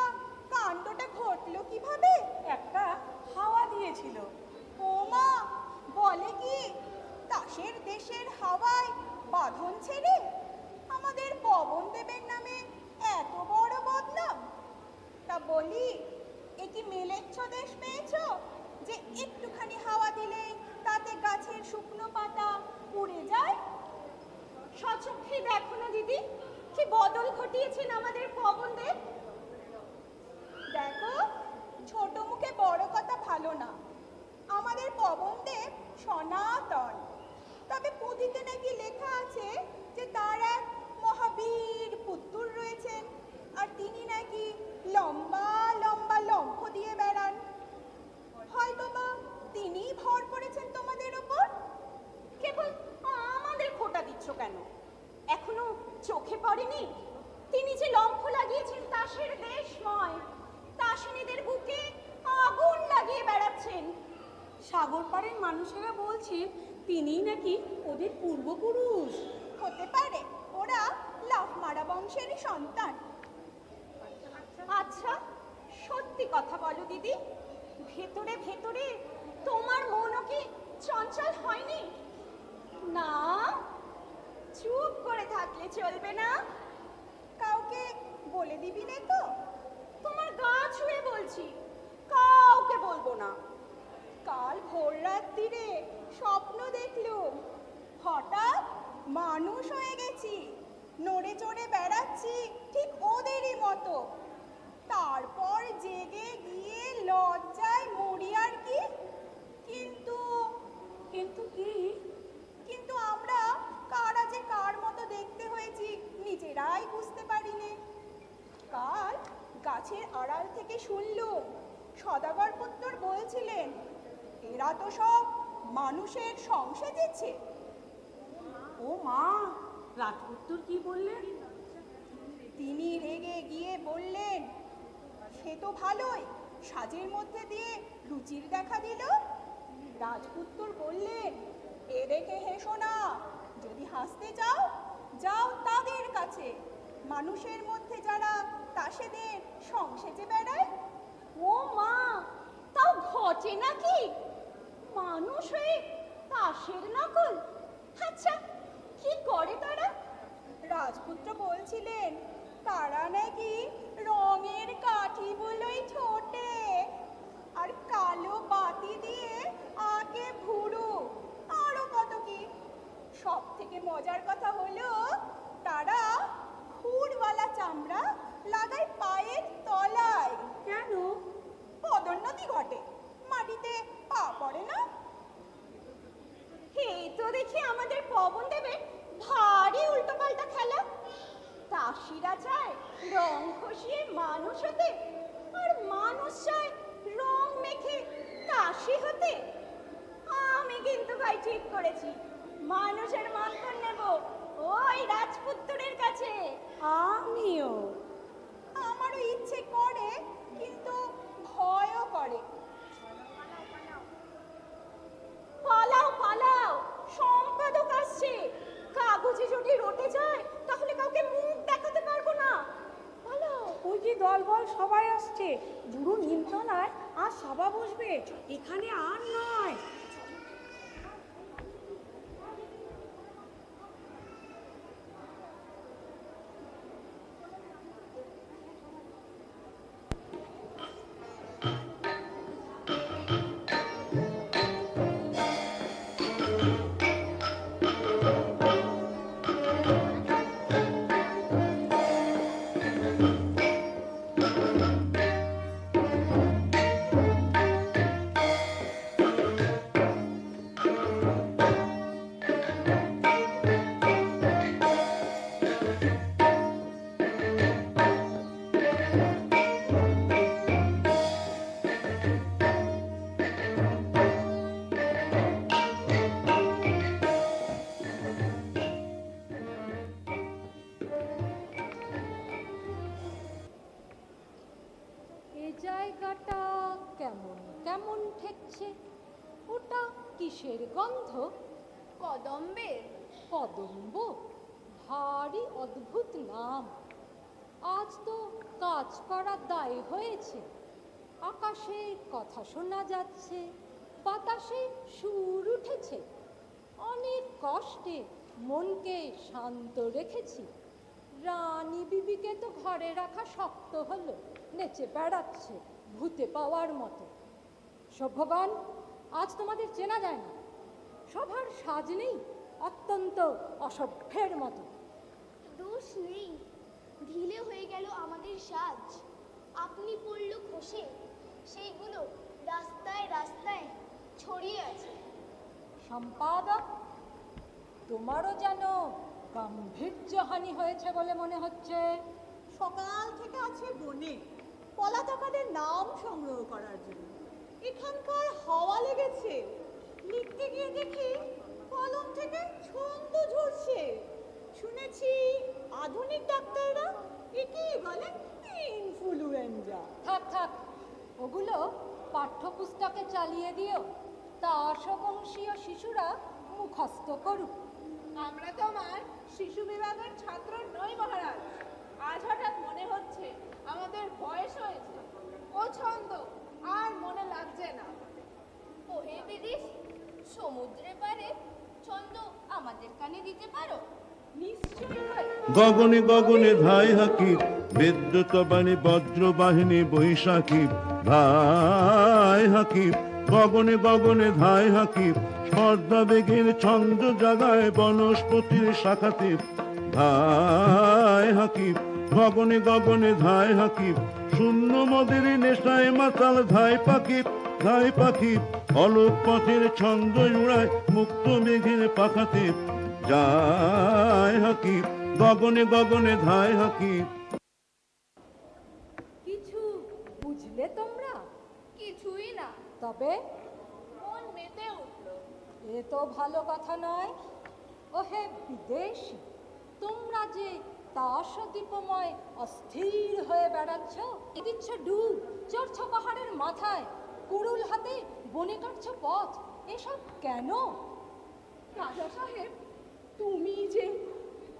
[SPEAKER 2] কাণ্ডটা ঘটলো কিভাবে?
[SPEAKER 10] একটা হাওয়া দিয়েছিল।
[SPEAKER 2] ও মা, বলে কি? তাসের দেশের হাওয়ায় বাঁধন ছেড়ে আমাদের পবন দেবের নামে এত বড় বদনাম? তা বলি, এ কি মেলেচ্ছ দেশ পেয়েছ যে একটুখানি হাওয়া দিলেই তাতে গাছের শুকনো পাতা উড়ে যায়?
[SPEAKER 9] সচক্ষে দেখো না দিদি, কি বদল ঘটিয়েছেন আমাদের পবন দেব।
[SPEAKER 2] দেখো, ছোট মুখে বড় কথা ভালো না। আমাদের পবন দেব সনাতন। তবে পুঁথিতে নাকি লেখা আছে যে তার এক মহাবীর পুত্র রয়েছেন, আর তিনি নাকি লম্বা লম্বা লম্ফ দিয়ে বেড়ান। হয়তো বা তিনি ভর করেছেন তোমাদের ওপর।
[SPEAKER 9] কেবল আমাদের খোটা দিচ্ছ কেন? এখনো চোখে পড়েনি তিনি যে লম্ফ লাগিয়েছেন তাসের দেশময়, তাসিনীদের বুকে আগুন লাগিয়ে বেড়াচ্ছেন।
[SPEAKER 10] সাগর পাড়ের মানুষেরা বলছে তিনি নাকি ওদের পূর্বপুরুষ।
[SPEAKER 2] হতে পারে ওরা লাফ মারা বংশেরই সন্তান।
[SPEAKER 9] আচ্ছা, সত্যি কথা বলো দিদি, ভেতরে ভেতরে তোমার মনও কি চঞ্চল হয়নি? না, চুপ করে থাকলে চলবে না।
[SPEAKER 2] কাউকে বলে দিবি না তো?
[SPEAKER 9] তোমার গা ছুঁয়ে বলছি, কাউকে বলবো না।
[SPEAKER 2] কাল ভোর রাত্রিরে স্বপ্ন দেখলুম, হঠাৎ মানুষ হয়ে গেছি, নড়ে চড়ে বেড়াচ্ছি ঠিক ওদেরই মতো। তারপর জেগে গিয়ে লজ্জায় মরি আর কি। কিন্তু
[SPEAKER 10] কিন্তু কি?
[SPEAKER 2] কিন্তু আমরা কারা যে কার মতো দেখতে হয়েছি নিজেরাই বুঝতে পারিনি। কাল গাছের আড়াল থেকে শুনলুম সদাগর পুত্র বলছিলেন, এরা তো সব মানুষের সংসে দিচ্ছে।
[SPEAKER 10] ও মা, রাজপুত্র কি বললেন?
[SPEAKER 2] তিনি রেগে গিয়ে বললেন, সে তো ভালোই, সাজের মধ্যে দিয়ে রুচির দেখা দিল। রাজপুত্র বললেন, এ দেখে হেসো না, যদি হাসতে চাও যাও তাদের কাছে, মানুষের মধ্যে যারা তাসেদের সংসেজে বেড়ায়।
[SPEAKER 9] ও মা, তাও ঘটে নাকি? মানুষ হয়ে তাসের নকল? আচ্ছা, কি করে তারা?
[SPEAKER 2] রাজপুত্র বলছিলেন, তারা নাকি রঙের কাঠি বলই ঠোঁটে, আর কালো বাতি দিয়ে আঁকে ভুরু, আরো কত কি। সব থেকে মজার কথা হলো, তারা খুরওয়ালা চামড়া লাগায় পায়ের তলায়।
[SPEAKER 10] কেন?
[SPEAKER 2] পদোন্নতি ঘটে, মাটিতে পা পড়ে না।
[SPEAKER 9] এই তো দেখি আমাদের পবন দেবের ভারী উল্টো পাল্টা খেলা। তাসিরা চায় রং খসিয়ে মানুষ হতে, আর মানুষ চায় রং মেখে তাসি হতে। আমি কিন্তু ভাই ঠিক করেছি, মানুষের মন্তর নেব ওই রাজপুত্রের কাছে।
[SPEAKER 10] আমিও।
[SPEAKER 2] আমারও ইচ্ছে করে, কিন্তু ভয়ও করে।
[SPEAKER 9] পালাও পালাও, সম্পাদক আসছে। কাগজে যদি রটে যায় তাহলে কাউকে মুখ দেখাতে পারবো না। পালাও।
[SPEAKER 10] ওই যে দলবল সবাই আসছে, বুড়ো নিমতলায় আর সভা বসবে, এখানে আর নয়।
[SPEAKER 9] জায়গাটা কেমন কেমন ঠেকছে। ওটা কিসের গন্ধ?
[SPEAKER 3] কদম্বের।
[SPEAKER 9] কদম্ব? ভারী অদ্ভুত নাম।
[SPEAKER 11] আজ তো কাজ করার দায় হয়েছে। আকাশে কথা শোনা যাচ্ছে, বাতাসে সুর উঠেছে। অনেক কষ্টে মনকে শান্ত রেখেছি। রানী বিবিকে তো ঘরে রাখা শক্ত হলো, নেচে বেড়াচ্ছে ভূতে পাওয়ার মতো। সভ্যগণ, আজ তোমাদের চেনা যায় না। সবার সাজ নেই, অত্যন্ত অসভ্যের মতো।
[SPEAKER 3] দোষ নেই, ঢিলে হয়ে গেল আমাদের সাজ। আপনি পড়ল খসে, সেইগুলো রাস্তায় রাস্তায় ছড়িয়ে আছে।
[SPEAKER 11] সম্পাদক, তোমারও যেন গাম্ভীর্যহানি হয়েছে বলে মনে হচ্ছে।
[SPEAKER 9] সকাল থেকে আছে বনে পলাতকাদের নাম সংগ্রহ করার জন্য। এখানকার হাওয়া লেগেছে। লিখতে গিয়ে দেখি কলম থেকে ছন্দ ঝরছে। শুনেছি আধুনিক ডাক্তাররা একেই বলে ইনফ্লুয়েঞ্জা।
[SPEAKER 11] থাক থাক, ওগুলো পাঠ্যপুস্তকে চালিয়ে দিও। দাসবংশীয় শিশুরা মুখস্থ করুক।
[SPEAKER 7] আমরা তোমার শিশু বিভাগের ছাত্র নই মহারাজ। আজ হঠাৎ মনে হচ্ছে আমাদের বয়স হয়েছে, ও ছন্দ আর মনে লাগছে না।
[SPEAKER 3] ওহে বিদিশ, সমুদ্রে পারে ছন্দ আমাদের কানে দিতে পারো?
[SPEAKER 7] নিশ্চয়ই।
[SPEAKER 4] গগনে গগনে ধাই হাকি, বিদ্যুৎ বাণী বজ্র বাহিনী বৈশাখী ধাই হাকি। গগনে গগনে ধাই হাকি, স্পর্ধা বেগের ছন্দ জাগায় বনস্পতির শাখাতে ধাই হাকি। গগনে গগনে ধাই হাকি, শূন্য মদের নেশায় মাতাল ধাই পাখি ধাই পাখি। অলোক পথের ছন্দ উড়ায় মুক্ত মেঘের পাখাতে যায় হাকি। গগনে গগনে ধাই হাকি।
[SPEAKER 11] কিছু বুঝলে তোমরা?
[SPEAKER 3] কিছুই না।
[SPEAKER 11] তবে
[SPEAKER 7] মন মেতে উঠল।
[SPEAKER 11] এ তো ভালো কথা নয়। ওহে বিদেশী, তোমরা যে তাসদীপময় অস্থির হয়ে বেড়াচ্ছ, দিচ্ছ ডুব, চড়ছ পাহাড়ের মাথায়, কুড়ুল হাতে বনে কাটছ পথ, এসব কেন?
[SPEAKER 2] রাজা সাহেব, তুমি যে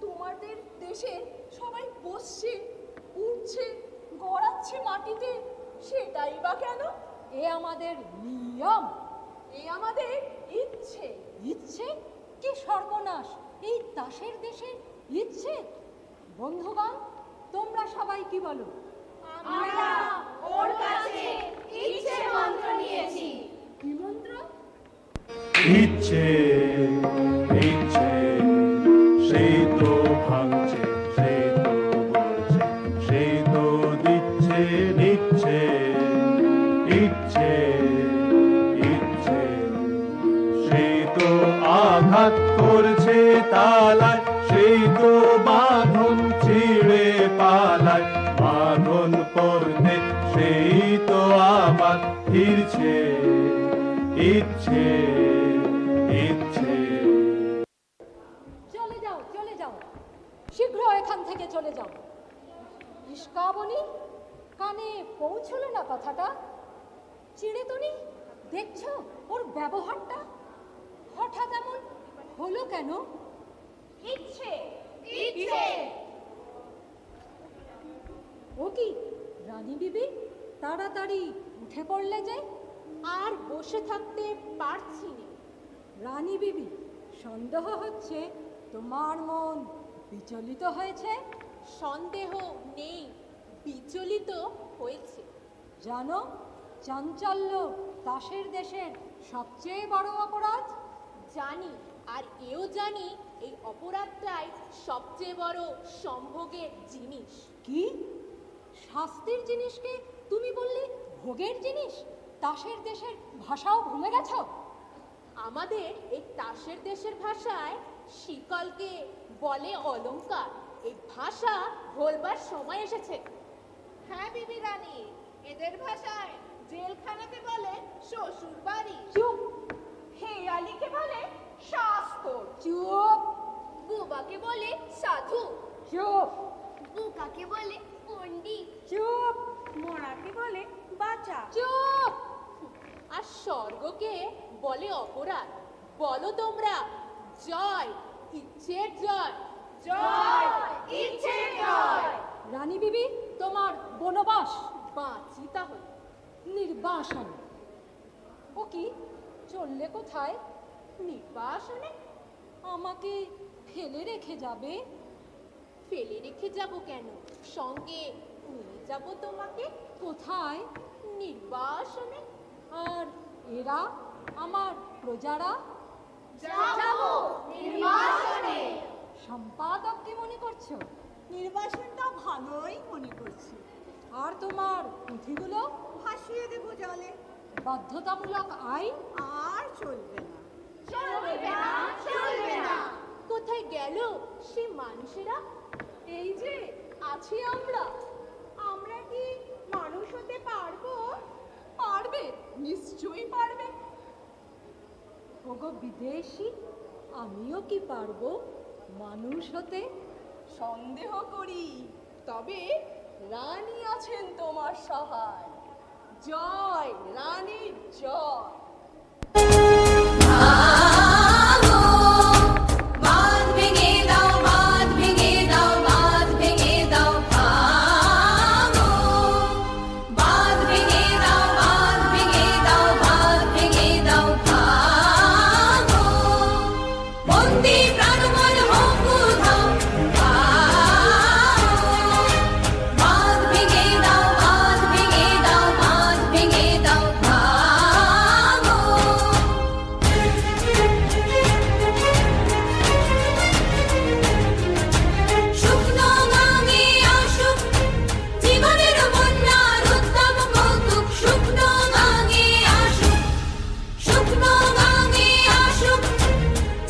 [SPEAKER 2] তোমাদের দেশে সবাই বসছে, উঠছে, গড়াচ্ছে মাটিতে, সেটাই বা কেন?
[SPEAKER 11] এ আমাদের নিয়ম,
[SPEAKER 2] এ আমাদের ইচ্ছে।
[SPEAKER 11] ইচ্ছে? কি সর্বনাশ! এই তাসের দেশে ইচ্ছে! বন্ধুগণ, তোমরা সবাই কি বলো?
[SPEAKER 3] আমরা ওর কাছে ইচ্ছে মন্ত্র নিয়েছি।
[SPEAKER 2] কি মন্ত্র?
[SPEAKER 8] ইচ্ছে ইচ্ছে, সেই তো ভাঙছে, সেই তো গড়ছে, সেই তো দিচ্ছে নিচ্ছে। ইচ্ছে ইচ্ছে, সেই তো আঘাত করছে তালায়, সেই তো বাঁধন ছিঁড়ে পালায়। বাঁধন পড়তে সেই তো আবার ফিরছে। ইচ্ছে ইচ্ছে।
[SPEAKER 11] চলে যাও, চলে যাও, শীঘ্র এখান থেকে চলে যাও। নিষ্কাবনী, কানে পৌঁছলো না কথাটা? চিড়েতনি, দেখছো ওর ব্যবহারটা? হঠাৎ এমন হলো কেন?
[SPEAKER 3] ইচ্ছে ইচ্ছে।
[SPEAKER 11] ও কি রানী বিবি, তাড়াতাড়ি উঠে পড়লে যে?
[SPEAKER 2] আর বসে থাকতে পারছি না।
[SPEAKER 11] রানী বিবি, সন্দেহ হচ্ছে তোমার মন বিচলিত হয়েছে।
[SPEAKER 2] সন্দেহ নেই, বিচলিত হয়েছে।
[SPEAKER 11] জানো, চাঞ্চল্য তাসের দেশের সবচেয়ে বড় অপরাধ।
[SPEAKER 2] জানি, আর এও জানি এই অপরাধটাই সবচেয়ে বড় সম্ভোগের জিনিস।
[SPEAKER 11] কি শাস্তির জিনিসকে তুমি বললে ভোগের জিনিস? তাসের দেশের ভাষাও ভুলে গেছো?
[SPEAKER 2] আমাদের এই তাসের দেশের ভাষায় শিকলকে বলে অলংকার। এই ভাষা ভোলবার সময় এসেছে।
[SPEAKER 7] হ্যাঁ বিবি রানী, এদের ভাষায় জেলখানাকে বলে শ্বশুর বাড়ি।
[SPEAKER 2] চুপ! হেয়ালিকে বলে শাস্ত্র।
[SPEAKER 11] চুপ!
[SPEAKER 3] বুবাকে বলে সাধু।
[SPEAKER 11] চুপ!
[SPEAKER 3] বুকাকে বলে পণ্ডিত।
[SPEAKER 11] চুপ!
[SPEAKER 10] মরাকে বলে বাঁচা।
[SPEAKER 11] চুপ!
[SPEAKER 2] আর স্বর্গকে বলে অপরাধ। বলো তোমরা, জয় ইচ্ছের জয়।
[SPEAKER 3] জয় ইচ্ছে জয়।
[SPEAKER 11] রানী রানী বিবি তোমার বনবাস
[SPEAKER 2] বাঁচি তাহলে।
[SPEAKER 11] নির্বাসন। ও কি চললে কোথায়?
[SPEAKER 2] নির্বাসনে?
[SPEAKER 11] আমাকে ফেলে রেখে যাবে?
[SPEAKER 2] ফেলে রেখে যাব কেন, সঙ্গে নিয়ে যাব তোমাকে।
[SPEAKER 11] কোথায়?
[SPEAKER 2] নির্বাসনে।
[SPEAKER 11] আর এরা আমার প্রজারা?
[SPEAKER 2] যাব নির্বাসনে।
[SPEAKER 11] সম্পাদক কি মনে করছো?
[SPEAKER 9] নির্বাসনটা ভালোই মনে করছি।
[SPEAKER 11] আর তোমার পুঁথিগুলো?
[SPEAKER 9] ভাসিয়ে দেবো জলে।
[SPEAKER 11] বাধ্যতামূলক আইন?
[SPEAKER 9] আর চলবে না।
[SPEAKER 2] চলবে না, চলবে না। কোথায় গেল সে মানুষেরা? এই যে আছি আমরা।
[SPEAKER 9] আমরা কি মানুষ হতে পারবো?
[SPEAKER 2] পারবে, নিশ্চয়ই পারবে।
[SPEAKER 11] ওগো বিদেশি, আমিও কি পারবো মানুষ হতে?
[SPEAKER 2] সন্দেহ করি, তবে রানী আছেন তোমার সহায়। জয় রানীর জয়।
[SPEAKER 1] বাঁধ ভেঙে দাও, বাঁধ ভেঙে দাও, বাঁধ ভেঙে দাও, ভাঙো। বাঁধ ভেঙে দাও, বাঁধ ভেঙে দাও, বাঁধ ভেঙে দাও, ভাঙো। বন্দী প্রাণমন হোক উধাও, বাঁধ ভেঙে দাও, বাঁধ ভেঙে দাও, বাঁধ ভেঙে দাও, ভাঙো। শুকনো গাঙে আসুক জীবনের বন্যার উত্তম কৌতুক। শুকনো গাঙে আসুক, শুকনো গাঙে আসুক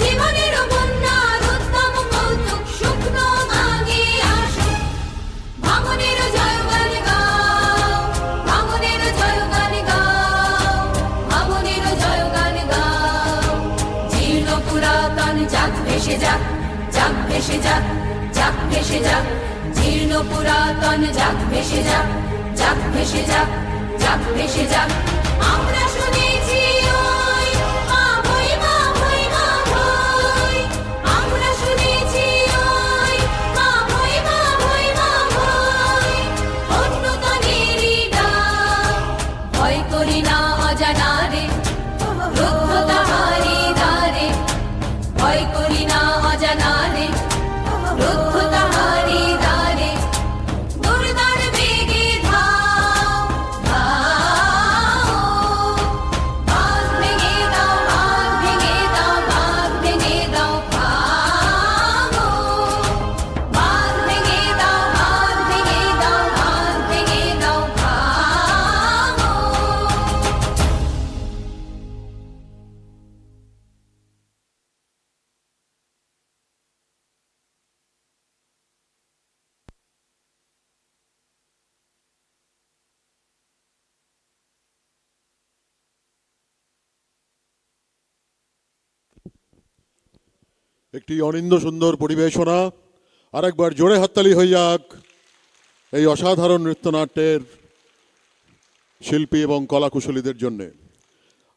[SPEAKER 1] জীবনের বন্যার উত্তম কৌতুক। শুকনো গাঙে আসুক, ভাঙনের জয়গান গাও, ভাঙনের জয়গান গাও, ভাঙনের জয়গান গাও। জীর্ণ পুরাতন যাক ভেসে যাক, যাক ভেসে যাক, যাক ভেসে যাক। জীর্ণ পুরাতন যাক ভেসে যাক, যাক ভেসে যাক, যাক ভেসে যাক। আমরা শুনেছি ওই মা ভৈ, মা ভৈ, মা ভৈ। আমরা শুনেছি ওই মা ভৈ, মা ভৈ, মা ভৈ। অন্যতনেরই ডাক, ভয় করি না অজানারে, রুদ্ধ তাহারি দ্বারে। ভয় করি না অজানারে, রুদ্ধ তাহারি দ্বারে। দুর্দার বেগে ধাও, ধাও। বাঁধ ভেঙে দাও, বাঁধ ভেঙে দাও, বাঁধ ভেঙে দাও, ভাঙো। বাঁধ ভেঙে দাও, বাঁধ ভেঙে দাও, বাঁধ ভেঙে দাও, ভাঙো।
[SPEAKER 12] একটি অনিন্দ সুন্দর পরিবেশনা। আরেকবার জোরে হাততালি হয়ে যাক এই অসাধারণ নৃত্যনাট্যের শিল্পী এবং কলাকুশলীদের জন্যে।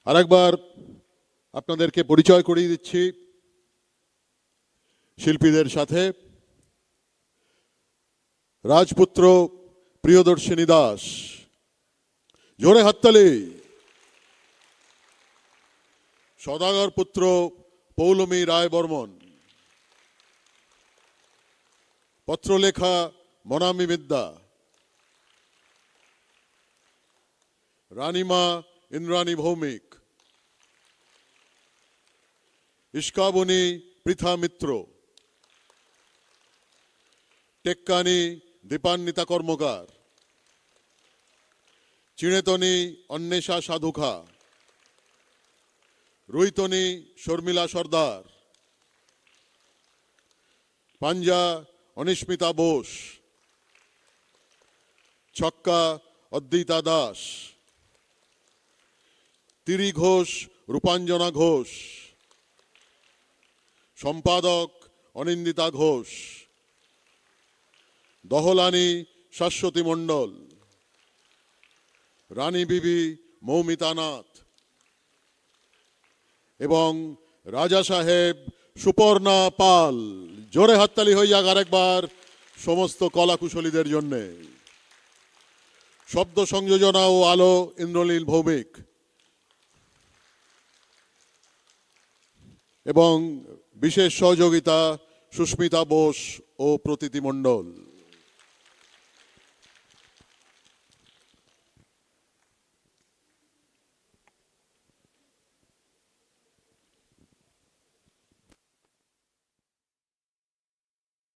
[SPEAKER 12] আরেকবার আপনাদেরকে পরিচয় করিয়ে দিচ্ছি শিল্পীদের সাথে। রাজপুত্র প্রিয়দর্শিনী দাস, জোরে হাততালি। সদাগর পুত্র পৌলমী রায় বর্মন, পত্রলেখা মনামী বিদ্যা, রানীমা ইন্দ্রাণী ভৌমিক, ইস্কাবনী পৃথা মিত্র, টেক্কানি দীপান্বিতা কর্মকার, চিড়েতনী অন্বেষা সাধুখা, রুইতনী শর্মিলা সর্দার, পাঞ্জা অনিস্মিতা বোস, ছক্কা অদ্বৈতা দাস, তিরি ঘোষ রূপাঞ্জনা ঘোষ, সম্পাদক অনিন্দিতা ঘোষ, দহলানি শাশ্বতী মণ্ডল, রানী বিবি মৌমিতা নাথ এবং রাজা সাহেব সুপর্ণা পাল। জোরে হাততালি হয়ে যাক আরেকবার সমস্ত কলাকুশলীদের জন্যে। শব্দ সংযোজনা ও আলো ইন্দ্রনীল ভৌমিক এবং বিশেষ সহযোগিতা সুস্মিতা বোস ও প্রতীতি মণ্ডল।